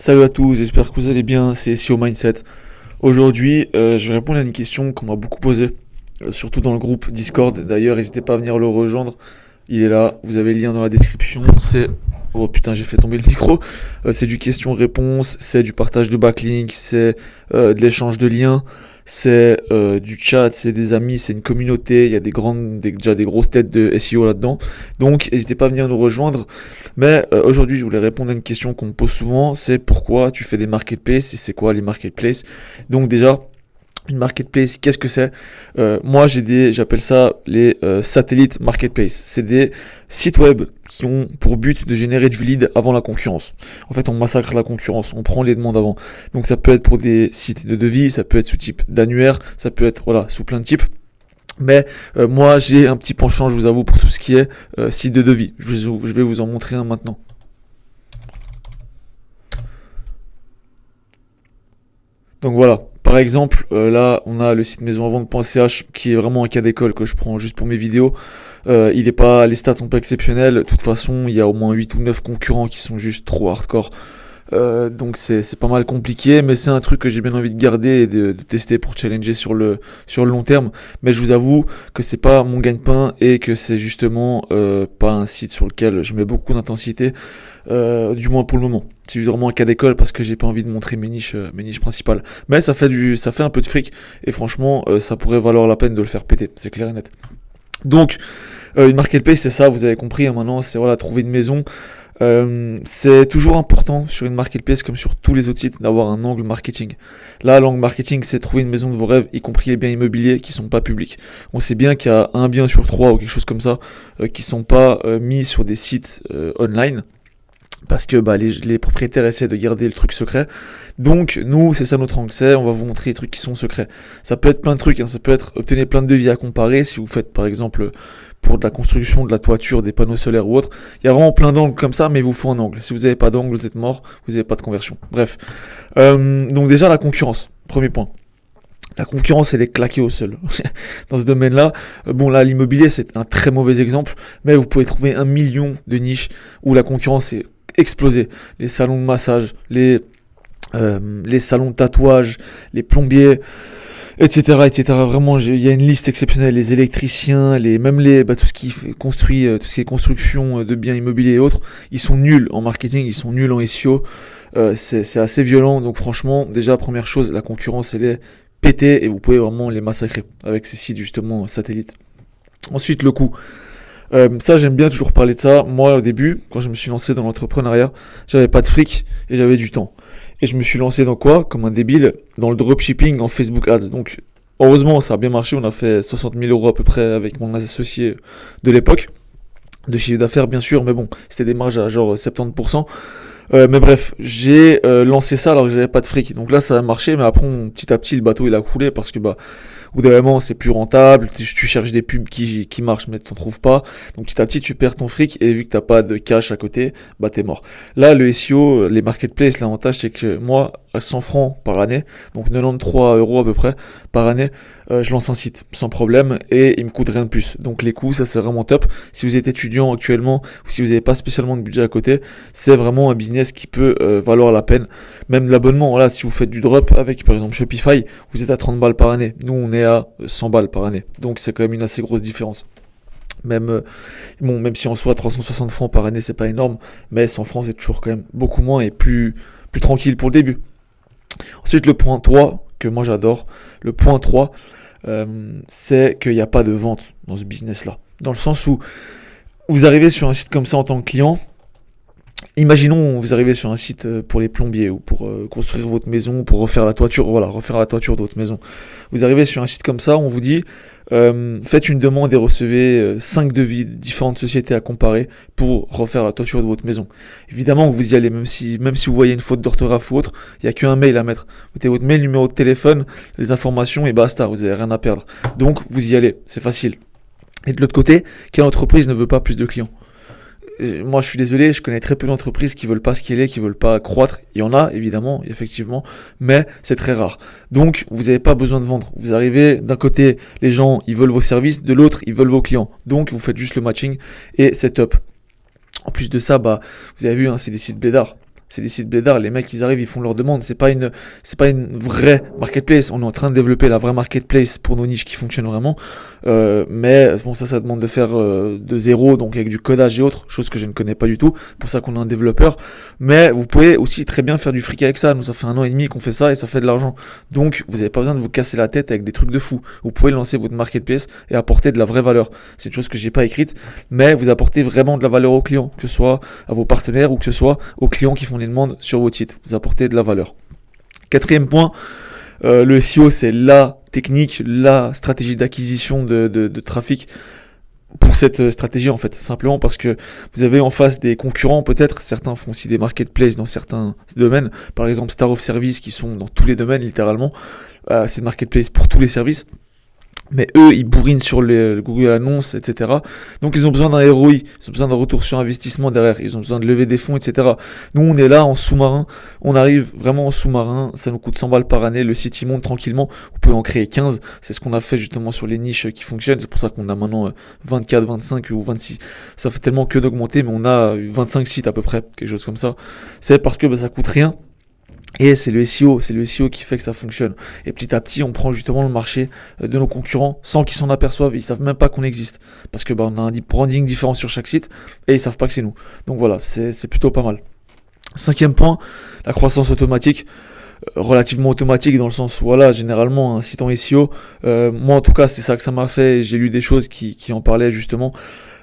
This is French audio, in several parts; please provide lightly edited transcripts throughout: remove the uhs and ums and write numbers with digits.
Salut à tous, j'espère que vous allez bien, c'est SEO Mindset. Aujourd'hui, je vais répondre à une question qu'on m'a beaucoup posée, surtout dans le groupe Discord. D'ailleurs, n'hésitez pas à venir le rejoindre, il est là, vous avez le lien dans la description. C'est... Oh putain, j'ai fait tomber le micro. C'est du question-réponse, c'est du partage de backlinks, c'est de l'échange de liens, c'est du chat, c'est des amis, c'est une communauté, il y a déjà des grosses têtes de SEO là-dedans. Donc, n'hésitez pas à venir nous rejoindre. Mais aujourd'hui, je voulais répondre à une question qu'on me pose souvent, c'est pourquoi tu fais des marketplaces et c'est quoi les marketplaces. Donc déjà, une marketplace, qu'est-ce que c'est? Moi, j'appelle ça les satellites marketplace. C'est des sites web qui ont pour but de générer du lead avant la concurrence. En fait, on massacre la concurrence, on prend les demandes avant. Donc ça peut être pour des sites de devis, ça peut être sous type d'annuaire, ça peut être sous plein de types. Mais moi, j'ai un petit penchant, je vous avoue, pour tout ce qui est site de devis. Je vais vous en montrer un maintenant. Donc voilà, par exemple, là on a le site maisonavente.ch qui est vraiment un cas d'école que je prends juste pour mes vidéos. Les stats sont pas exceptionnels. De toute façon, il y a au moins 8 ou 9 concurrents qui sont juste trop hardcore. Donc c'est pas mal compliqué, mais c'est un truc que j'ai bien envie de garder et de tester pour challenger sur le long terme. Mais je vous avoue que c'est pas mon gagne-pain et que c'est justement pas un site sur lequel je mets beaucoup d'intensité, du moins pour le moment. C'est juste vraiment un cas d'école parce que j'ai pas envie de montrer mes niches principales. Mais ça fait un peu de fric et franchement ça pourrait valoir la peine de le faire péter, c'est clair et net. Donc une marketplace, c'est ça, vous avez compris, hein, maintenant c'est trouver une maison. C'est toujours important sur une marketplace comme sur tous les autres sites d'avoir un angle marketing. Là, l'angle marketing, c'est trouver une maison de vos rêves, y compris les biens immobiliers qui sont pas publics. On sait bien qu'il y a un bien sur trois ou quelque chose comme ça qui sont pas mis sur des sites online. Parce que les propriétaires essaient de garder le truc secret. Donc nous, c'est ça notre angle, on va vous montrer les trucs qui sont secrets. Ça peut être plein de trucs, hein. Ça peut être obtenir plein de devis à comparer si vous faites par exemple pour de la construction, de la toiture, des panneaux solaires ou autre. Il y a vraiment plein d'angles comme ça, mais il vous faut un angle. Si vous n'avez pas d'angle, vous êtes mort, vous n'avez pas de conversion. Bref. Donc déjà la concurrence, premier point. La concurrence, elle est claquée au sol. Dans ce domaine-là, là, l'immobilier, c'est un très mauvais exemple, mais vous pouvez trouver 1 million de niches où la concurrence est explosée. Les salons de massage, les salons de tatouage, les plombiers, etc., etc. Vraiment, il y a une liste exceptionnelle. Les électriciens, tout ce qui construit, tout ce qui est construction de biens immobiliers et autres, ils sont nuls en marketing, ils sont nuls en SEO. C'est assez violent. Donc franchement, déjà, première chose, la concurrence, elle est pétée et vous pouvez vraiment les massacrer avec ces sites justement satellites. Ensuite, le coût. Ça, j'aime bien toujours parler de ça. Moi, au début, quand je me suis lancé dans l'entrepreneuriat, j'avais pas de fric et j'avais du temps. Et je me suis lancé dans quoi? Comme un débile, dans le dropshipping en Facebook Ads. Donc, heureusement, ça a bien marché. On a fait 60 000 € à peu près avec mon associé de l'époque. De chiffre d'affaires, bien sûr, mais bon, c'était des marges à genre 70%. Mais bref, j'ai lancé ça alors que j'avais pas de fric. Donc là, ça a marché, mais après, petit à petit, le bateau, il a coulé parce que, au bout d'un moment, c'est plus rentable. Tu cherches des pubs qui marchent, mais t'en trouves pas. Donc petit à petit, tu perds ton fric et vu que t'as pas de cash à côté, t'es mort. Là, le SEO, les marketplaces, l'avantage, c'est que moi, à 100 francs par année, donc 93 € à peu près par année, je lance un site sans problème et il me coûte rien de plus. Donc les coûts, ça c'est vraiment top. Si vous êtes étudiant actuellement ou si vous n'avez pas spécialement de budget à côté, c'est vraiment un business qui peut valoir la peine. Même l'abonnement, voilà, si vous faites du drop avec par exemple Shopify, vous êtes à 30 balles par année. Nous, on est à 100 balles par année. Donc c'est quand même une assez grosse différence. Même si en soi 360 francs par année, c'est pas énorme, mais 100 francs, c'est toujours quand même beaucoup moins et plus tranquille pour le début. Ensuite, le point 3, que moi j'adore, le point 3, c'est qu'il n'y a pas de vente dans ce business-là. Dans le sens où vous arrivez sur un site comme ça en tant que client, imaginons vous arrivez sur un site pour les plombiers ou pour construire votre maison, pour refaire la toiture de votre maison. Vous arrivez sur un site comme ça, on vous dit faites une demande et recevez 5 devis de différentes sociétés à comparer pour refaire la toiture de votre maison. Évidemment que vous y allez, même si vous voyez une faute d'orthographe ou autre, il n'y a qu'un mail à mettre. Vous mettez votre mail, numéro de téléphone, les informations et basta, vous n'avez rien à perdre. Donc vous y allez, c'est facile. Et de l'autre côté, quelle entreprise ne veut pas plus de clients? Moi, je suis désolé, je connais très peu d'entreprises qui veulent pas scaler, qui veulent pas croître. Il y en a, évidemment, effectivement, mais c'est très rare. Donc, vous n'avez pas besoin de vendre. Vous arrivez, d'un côté, les gens, ils veulent vos services, de l'autre, ils veulent vos clients. Donc, vous faites juste le matching et c'est top. En plus de ça, vous avez vu, c'est des sites blédards. c'est des sites blédards, les mecs ils arrivent, ils font leurs demandes, c'est pas une vraie marketplace, on est en train de développer la vraie marketplace pour nos niches qui fonctionnent vraiment, mais bon ça demande de faire de zéro, donc avec du codage et autres, chose que je ne connais pas du tout, pour ça qu'on est un développeur, mais vous pouvez aussi très bien faire du fric avec ça, nous ça fait 1 an et demi qu'on fait ça et ça fait de l'argent, donc vous n'avez pas besoin de vous casser la tête avec des trucs de fou, vous pouvez lancer votre marketplace et apporter de la vraie valeur, c'est une chose que j'ai pas écrite, mais vous apportez vraiment de la valeur aux clients, que ce soit à vos partenaires ou que ce soit aux clients qui font les demandes sur votre site. Vous apportez de la valeur. 4e point, le SEO, c'est la technique, la stratégie d'acquisition de trafic pour cette stratégie en fait, simplement parce que vous avez en face des concurrents peut-être, certains font aussi des marketplaces dans certains domaines, par exemple Star of Service qui sont dans tous les domaines littéralement, c'est une marketplace pour tous les services. Mais eux, ils bourrinent sur le Google Annonces, etc. Donc, ils ont besoin d'un ROI, ils ont besoin d'un retour sur investissement derrière, ils ont besoin de lever des fonds, etc. Nous, on est là en sous-marin, on arrive vraiment en sous-marin, ça nous coûte 100 balles par année, le site il monte tranquillement, vous pouvez en créer 15, c'est ce qu'on a fait justement sur les niches qui fonctionnent, c'est pour ça qu'on a maintenant 24, 25 ou 26, ça fait tellement que d'augmenter, mais on a 25 sites à peu près, quelque chose comme ça. C'est parce que ça coûte rien. Et c'est le SEO qui fait que ça fonctionne. Et petit à petit, on prend justement le marché de nos concurrents sans qu'ils s'en aperçoivent. Ils savent même pas qu'on existe. Parce que on a un branding différent sur chaque site et ils savent pas que c'est nous. Donc voilà, c'est plutôt pas mal. 5e point, la croissance automatique. Relativement automatique dans le sens où voilà, généralement un site en SEO, moi en tout cas c'est ça que ça m'a fait, j'ai lu des choses qui en parlaient justement,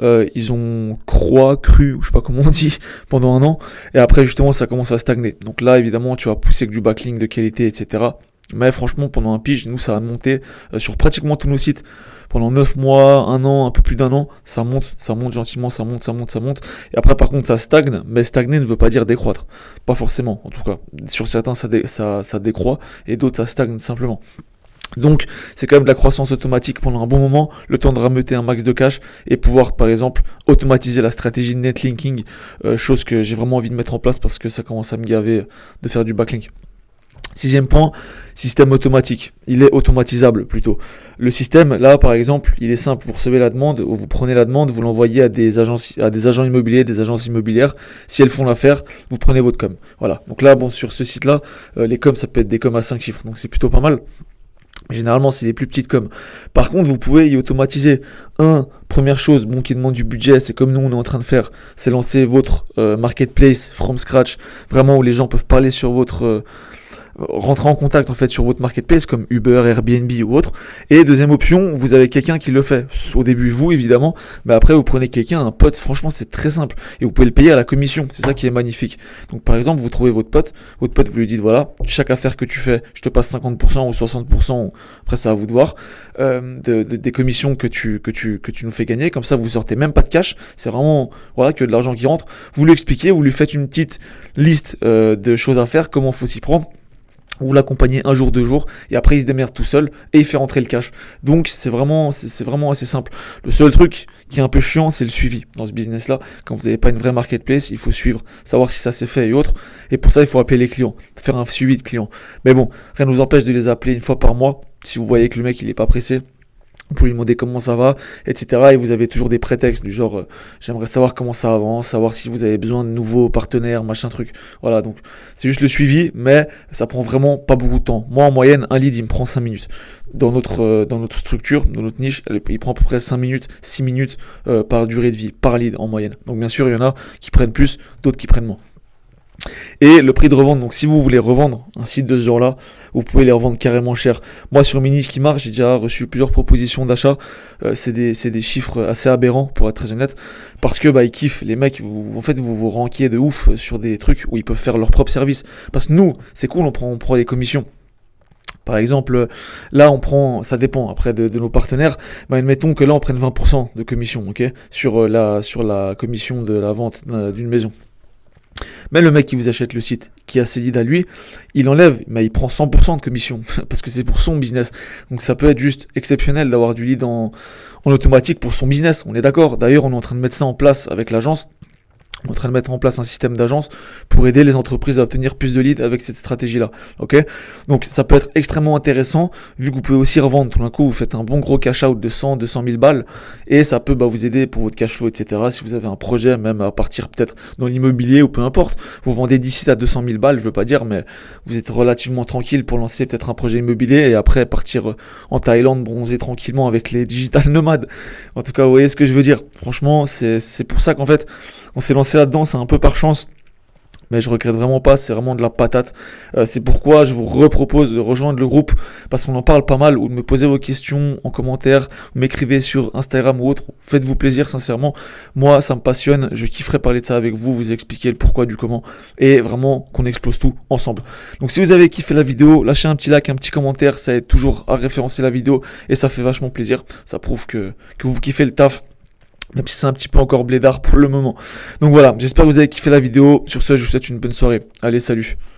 ils ont cru, je sais pas comment on dit, pendant 1 an, et après justement ça commence à stagner, donc là évidemment tu vas pousser que du backlink de qualité, etc. Mais franchement, pendant un pige, nous, ça a monté sur pratiquement tous nos sites. Pendant 9 mois, 1 an, un peu plus d'1 an, ça monte gentiment, ça monte. Et après, par contre, ça stagne, mais stagner ne veut pas dire décroître. Pas forcément, en tout cas. Sur certains, ça décroît, et d'autres, ça stagne simplement. Donc, c'est quand même de la croissance automatique pendant un bon moment, le temps de rameuter un max de cash et pouvoir, par exemple, automatiser la stratégie de netlinking, chose que j'ai vraiment envie de mettre en place parce que ça commence à me gaver de faire du backlink. 6e point, système automatique. Il est automatisable plutôt. Le système, là par exemple, il est simple. Vous recevez la demande, vous prenez la demande, vous l'envoyez à des agents immobiliers, des agences immobilières. Si elles font l'affaire, vous prenez votre com. Voilà. Donc là, bon, sur ce site-là, les coms, ça peut être des coms à 5 chiffres. Donc c'est plutôt pas mal. Généralement, c'est les plus petites coms. Par contre, vous pouvez y automatiser. Première chose, qui demande du budget, c'est comme nous, on est en train de faire, c'est lancer votre marketplace from scratch, vraiment où les gens peuvent parler sur votre rentrer en contact en fait sur votre marketplace comme Uber, Airbnb ou autre. Et deuxième option, vous avez quelqu'un qui le fait. Au début vous évidemment, mais après vous prenez quelqu'un, un pote, franchement c'est très simple. Et vous pouvez le payer à la commission, c'est ça qui est magnifique. Donc par exemple vous trouvez votre pote vous lui dites voilà, chaque affaire que tu fais, je te passe 50% ou 60%, après c'est à vous de voir, des commissions que tu nous fais gagner, comme ça vous sortez même pas de cash, c'est vraiment voilà que de l'argent qui rentre. Vous lui expliquez, vous lui faites une petite liste de choses à faire, comment faut s'y prendre. Vous l'accompagnez 1 jour, 2 jours, et après il se démerde tout seul, et il fait rentrer le cash. Donc c'est vraiment assez simple. Le seul truc qui est un peu chiant, c'est le suivi. Dans ce business-là, quand vous n'avez pas une vraie marketplace, il faut suivre, savoir si ça s'est fait et autres. Et pour ça, il faut appeler les clients, faire un suivi de clients. Mais bon, rien ne vous empêche de les appeler 1 fois par mois, si vous voyez que le mec il est pas pressé. Vous pouvez lui demander comment ça va, etc. Et vous avez toujours des prétextes du genre j'aimerais savoir comment ça avance, savoir si vous avez besoin de nouveaux partenaires, machin truc. Voilà, donc c'est juste le suivi, mais ça prend vraiment pas beaucoup de temps. Moi en moyenne, un lead il me prend 5 minutes. Dans notre structure, dans notre niche, il prend à peu près 5 minutes, 6 minutes par durée de vie, par lead en moyenne. Donc bien sûr, il y en a qui prennent plus, d'autres qui prennent moins. Et le prix de revente, donc si vous voulez revendre un site de ce genre-là, vous pouvez les revendre carrément cher. Moi sur mes niches qui marchent, j'ai déjà reçu plusieurs propositions d'achat. C'est des chiffres assez aberrants pour être très honnête, parce que ils kiffent les mecs. Vous rankiez de ouf sur des trucs où ils peuvent faire leur propre service. Parce que nous, c'est cool, on prend des commissions. Par exemple, là on prend, ça dépend après de nos partenaires, admettons que là on prenne 20% de commission, ok, sur la commission de la vente d'une maison. Mais le mec qui vous achète le site, qui a ses leads à lui, il enlève, mais il prend 100% de commission, parce que c'est pour son business. Donc ça peut être juste exceptionnel d'avoir du lead en automatique pour son business, on est d'accord. D'ailleurs, on est en train de mettre ça en place avec l'agence. en train de mettre en place un système d'agence pour aider les entreprises à obtenir plus de leads avec cette stratégie-là. Ok? Donc ça peut être extrêmement intéressant vu que vous pouvez aussi revendre. Tout d'un coup, vous faites un bon gros cash out de 100, 200 000 balles et ça peut vous aider pour votre cash flow, etc. Si vous avez un projet, même à partir peut-être dans l'immobilier ou peu importe, vous vendez d'ici à 200 000 balles, je veux pas dire, mais vous êtes relativement tranquille pour lancer peut-être un projet immobilier et après partir en Thaïlande bronzer tranquillement avec les digital nomades. En tout cas, vous voyez ce que je veux dire. Franchement, c'est pour ça qu'en fait, on s'est lancé là-dedans, c'est un peu par chance. Mais je regrette vraiment pas, c'est vraiment de la patate. C'est pourquoi je vous repropose de rejoindre le groupe, parce qu'on en parle pas mal, ou de me poser vos questions en commentaire, ou m'écrivez sur Instagram ou autre. Faites-vous plaisir, sincèrement. Moi, ça me passionne, je kifferais parler de ça avec vous, vous expliquer le pourquoi du comment, et vraiment qu'on explose tout ensemble. Donc si vous avez kiffé la vidéo, lâchez un petit like, un petit commentaire, ça aide toujours à référencer la vidéo, et ça fait vachement plaisir. Ça prouve que vous kiffez le taf. Même si c'est un petit peu encore blédard pour le moment. Donc voilà, j'espère que vous avez kiffé la vidéo. Sur ce, je vous souhaite une bonne soirée. Allez, salut.